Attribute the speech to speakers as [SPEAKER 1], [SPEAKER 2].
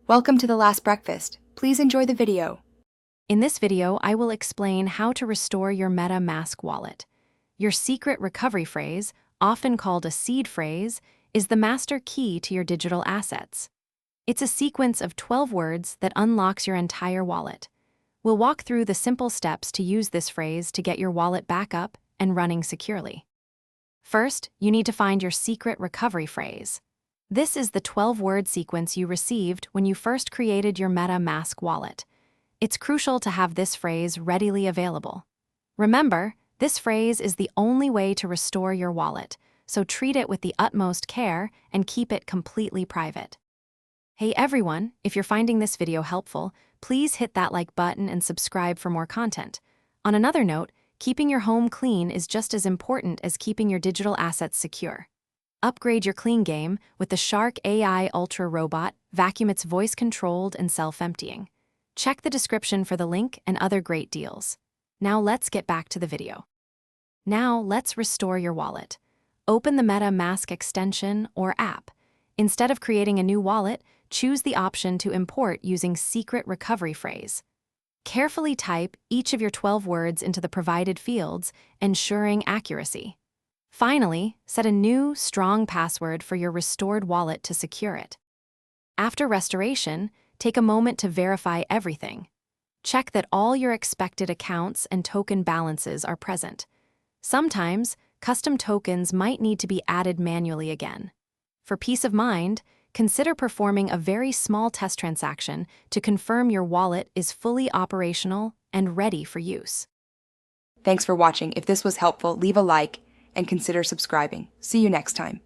[SPEAKER 1] Welcome to The Last Breakfast. Please enjoy the video.
[SPEAKER 2] In this video, I will explain how to restore your MetaMask wallet. Your secret recovery phrase, often called a seed phrase, is the master key to your digital assets. It's a sequence of 12 words that unlocks your entire wallet. We'll walk through the simple steps to use this phrase to get your wallet back up and running securely. First, you need to find your secret recovery phrase. This is the 12-word sequence you received when you first created your MetaMask wallet. It's crucial to have this phrase readily available. Remember, this phrase is the only way to restore your wallet, so treat it with the utmost care and keep it completely private. Hey everyone, if you're finding this video helpful, please hit that like button and subscribe for more content. On another note, keeping your home clean is just as important as keeping your digital assets secure. Upgrade your clean game with the Shark AI Ultra Robot. Vacuum. It's voice-controlled and self-emptying. Check the description for the link and other great deals. Now let's get back to the video. Now let's restore your wallet. Open the MetaMask extension or app. Instead of creating a new wallet, choose the option to import using secret recovery phrase. Carefully type each of your 12 words into the provided fields, ensuring accuracy. Finally, set a new, strong password for your restored wallet to secure it. After restoration, take a moment to verify everything. Check that all your expected accounts and token balances are present. Sometimes, custom tokens might need to be added manually again. For peace of mind, consider performing a very small test transaction to confirm your wallet is fully operational and ready for use.
[SPEAKER 1] Thanks for watching. If this was helpful, leave a like and consider subscribing. See you next time.